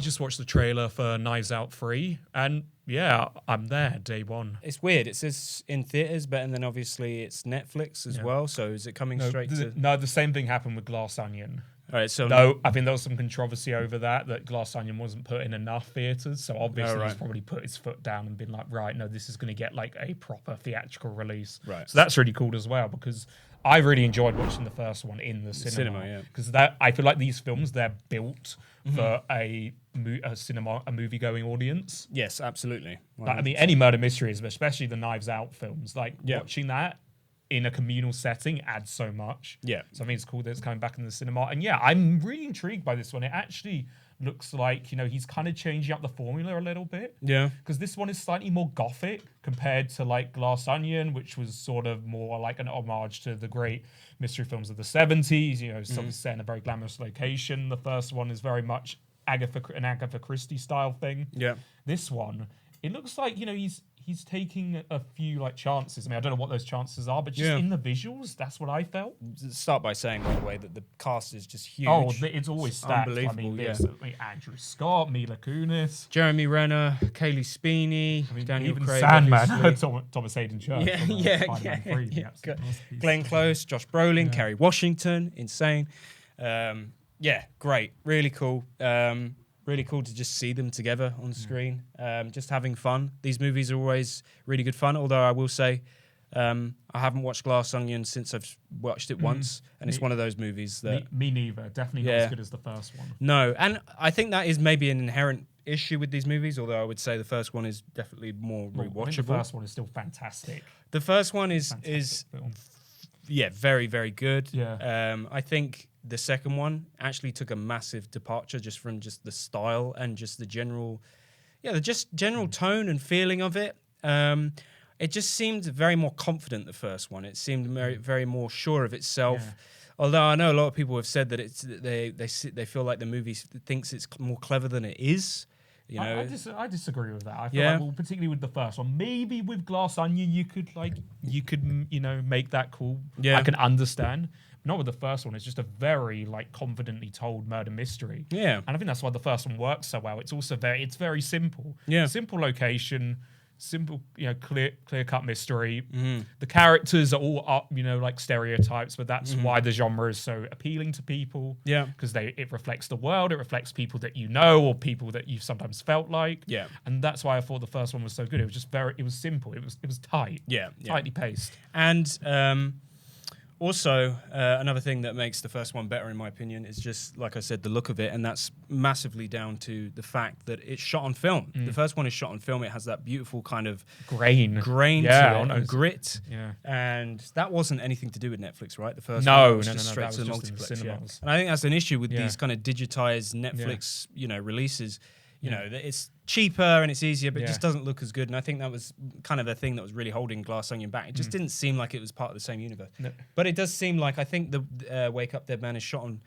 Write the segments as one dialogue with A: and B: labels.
A: just watched the trailer for Knives Out 3, and yeah, I'm there day one.
B: It's weird. It says in theaters, but and then obviously it's Netflix as well. So is it coming straight to?
A: No, the same thing happened with Glass Onion.
B: All right, so
A: no, I think there was some controversy over that Glass Onion wasn't put in enough theaters. So obviously he's probably put his foot down and been like, right, no, this is going to get like a proper theatrical release.
B: Right.
A: So that's really cool as well, because I really enjoyed watching the first one in the cinema. Because I feel like these films, they're built for a movie-going audience.
B: Yes, absolutely.
A: Like, I mean, any murder mysteries, but especially the Knives Out films, like watching that in a communal setting adds so much.
B: Yeah.
A: So I mean, it's cool that it's coming back in the cinema. And yeah, I'm really intrigued by this one. It actually looks like, he's kind of changing up the formula a little bit.
B: Yeah.
A: Because this one is slightly more gothic compared to like Glass Onion, which was sort of more like an homage to the great mystery films of the 70s, sort of set in a very glamorous location. The first one is very much an Agatha Christie style thing.
B: Yeah.
A: This one, it looks like, he's taking a few like chances. I mean, I don't know what those chances are, but just in the visuals, that's what I felt.
B: Start by saying, by the way, that the cast is just huge.
A: Oh, it's always stacked.
B: Unbelievable.
A: I mean, there's Andrew Scott, Mila Kunis,
B: Jeremy Renner, Kaylee Speeney, Daniel
A: even
B: Craig,
A: Sandman, Thomas Hayden Church.
B: Yeah. Glenn Close, Josh Brolin, Kerry Washington, insane. Great, really cool. Really cool to just see them together on screen, just having fun. These movies are always really good fun, although I will say I haven't watched Glass Onion since I've watched it once, and it's one of those movies that...
A: Me neither. Definitely not as good as the first one.
B: No, and I think that is maybe an inherent issue with these movies, although I would say the first one is definitely more rewatchable.
A: I think the first one is still fantastic.
B: The first one is very, very good.
A: Yeah.
B: I think the second one actually took a massive departure just from just the style and just the general tone and feeling of it. It just seemed very more confident, the first one. It seemed very, very more sure of itself. Yeah. Although I know a lot of people have said that they feel like the movie thinks it's more clever than it is.
A: I disagree with that. I feel like, well, particularly with the first one, maybe with Glass Onion, you could make that cool.
B: Yeah.
A: I can understand. Not with the first one. It's just a very confidently told murder mystery.
B: Yeah.
A: And I think that's why the first one works so well. It's also very simple.
B: Yeah.
A: Simple location, simple, clear cut mystery. The characters are all up, like stereotypes, but that's why the genre is so appealing to people.
B: Yeah.
A: Because it reflects the world, it reflects people that you know or people that you've sometimes felt like.
B: Yeah.
A: And that's why I thought the first one was so good. It was just it was simple. It was tight.
B: Yeah.
A: Tightly paced.
B: And also, another thing that makes the first one better, in my opinion, is just, like I said, the look of it, and that's massively down to the fact that it's shot on film. The first one is shot on film. It has that beautiful kind of
A: grain
B: to it, and grit.
A: Yeah.
B: And that wasn't anything to do with Netflix, right? The first
A: one
B: was just straight to the
A: was just
B: multiplex.
A: in the
B: And I think that's an issue with these kind of digitized Netflix, releases. It's cheaper and it's easier, but it just doesn't look as good. And I think that was kind of a thing that was really holding Glass Onion back. It just didn't seem like it was part of the same universe.
A: No.
B: But it does seem like, I think the Wake Up Dead Man is shot on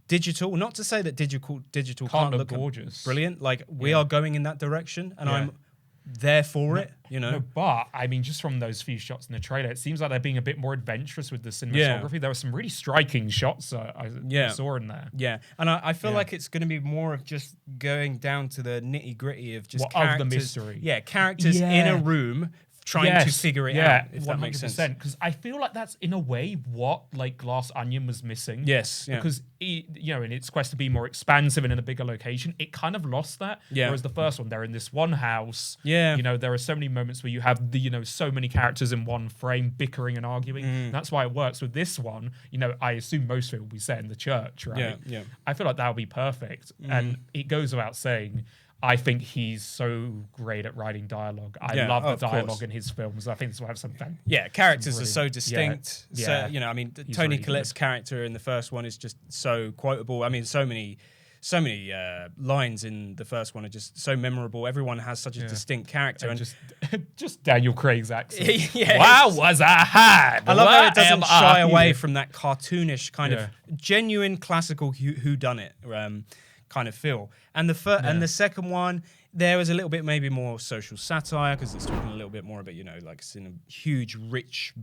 B: digital. Not to say that digital can't look
A: gorgeous.
B: Brilliant. Like, we are going in that direction, and I'm there for it,
A: No, but I mean, just from those few shots in the trailer, it seems like they're being a bit more adventurous with the cinematography. There were some really striking shots I saw in there.
B: Yeah, and I feel like it's going to be more of just going down to the nitty gritty of just characters.
A: Of the mystery.
B: Yeah, characters in a room trying to figure it out, if that makes sense.
A: Because I feel like that's, in a way, what Glass Onion was missing.
B: Yes. Yeah.
A: Because, in its quest to be more expansive and in a bigger location, it kind of lost that.
B: Yeah.
A: Whereas the first one, they're in this one house.
B: Yeah.
A: There are so many moments where you have so many characters in one frame bickering and arguing. That's why it works. With this one, I assume most of it will be set in the church, right?
B: Yeah. Yeah.
A: I feel like that would be perfect. And it goes without saying, I think he's so great at writing dialogue. I love the dialogue in his films. I think this will have some fun.
B: Yeah, characters are so distinct.
A: Yeah.
B: So, Tony Collette's character in the first one is just so quotable. I mean, so many lines in the first one are just so memorable. Everyone has such a distinct character. And
A: just Daniel Craig's accent.
B: Wow,
A: was I had?
B: I love how it doesn't shy away from that cartoonish kind of genuine classical whodunit kind of feel. And the second one there was a little bit maybe more social satire because it's talking a little bit more about, you know, like it's in a huge, rich.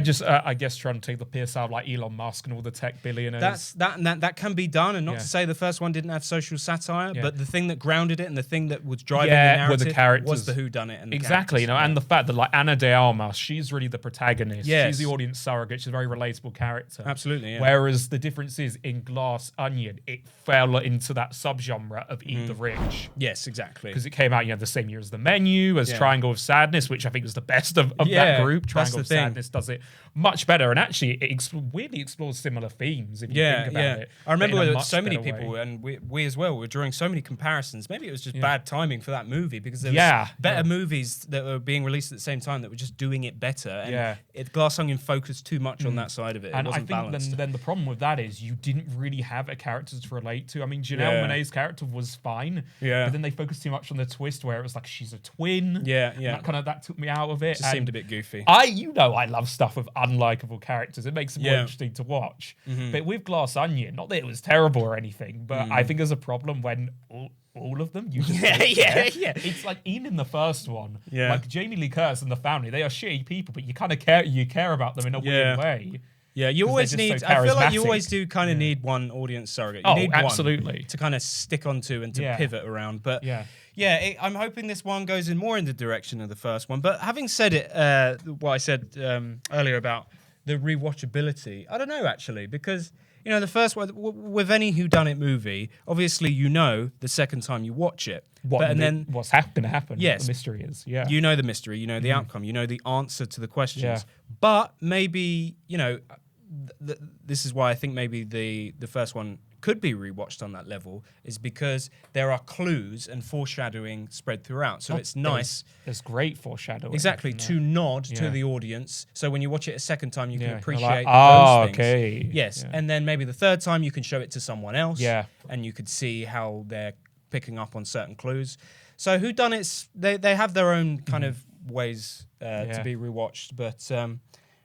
A: Just I guess trying to take the piss out of like Elon Musk and all the tech billionaires.
B: That can be done, and not to say the first one didn't have social satire, but the thing that grounded it and the thing that was driving the narrative
A: were the characters.
B: was the whodunit and the
A: exactly, you know, and the fact that like Ana de Armas, she's really the protagonist.
B: Yes.
A: She's the audience surrogate. She's a very relatable character.
B: Absolutely. Yeah.
A: Whereas the difference is in Glass Onion, it fell into that subgenre of Eat the Rich.
B: Yes, exactly.
A: Because it came out, you know, the same year as The Menu, as Triangle of Sadness, which I think was the best of that group. Triangle of Sadness does it much better, and actually it weirdly explores similar themes if you think about it.
B: I remember so many people, and we as well, were drawing so many comparisons. Maybe it was just bad timing for that movie because there was better movies that were being released at the same time that were just doing it better. And Glass Onion focused too much on that side of it.
A: And
B: it wasn't
A: I think
B: balanced.
A: then the problem with that is you didn't really have a character to relate to. I mean, Janelle Monáe's character was fine, but then they focused too much on the twist where it was like she's a twin. That took me out of it.
B: Just seemed a bit goofy.
A: I love stuff with unlikable characters. It makes it more interesting to watch. But with Glass Onion, not that it was terrible or anything, but I think there's a problem when all of them, you just it's like even in the first one, like Jamie Lee Curtis and the family, they are shitty people, but you kind of care about them in a weird way.
B: Yeah, you always need.
A: So
B: I feel like you always do kind of need one audience surrogate. You need
A: absolutely.
B: one to kind of stick onto and to pivot around. But I'm hoping this one goes in more in the direction of the first one. But having said it, what I said earlier about the rewatchability, I don't know actually, because you know the first one with any whodunit movie, obviously you know the second time you watch it.
A: What's going to happen?
B: Yes,
A: what the mystery is. Yeah,
B: you know the mystery, you know the outcome, you know the answer to the questions. But maybe you know. This is why I think maybe the first one could be rewatched on that level, is because there are clues and foreshadowing spread throughout. So it's nice.
A: There's great foreshadowing.
B: Exactly, to nod to the audience. So when you watch it a second time, you can appreciate
A: those
B: things.
A: Okay.
B: Yes, and then maybe the third time you can show it to someone else.
A: Yeah.
B: And you could see how they're picking up on certain clues. So whodunits, they have their own kind of ways to be rewatched,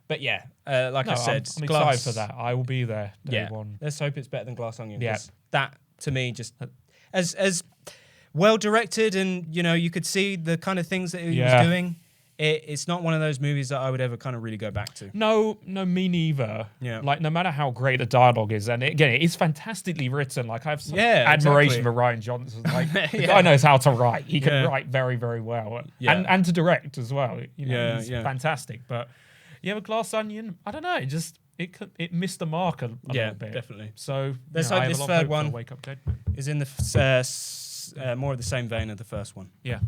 B: But yeah, like I said,
A: I'm excited for that. I will be there. Day one.
B: Let's hope it's better than Glass Onion. Yeah, that to me just as well directed, and you know you could see the kind of things that he was doing. It's not one of those movies that I would ever kind of really go back to.
A: No, me neither. Yeah, like no matter how great the dialogue is, and again, it's fantastically written. Like I have some admiration for Rian Johnson. Like the guy knows how to write. He can write very, very well, and to direct as well. You know, he's fantastic, but. Yeah, with Glass Onion, I don't know. It missed the mark a little bit.
B: Definitely.
A: So
B: let's hope this third one
A: Wake Up Dead
B: is in the more of the same vein of the first one.
A: Yeah.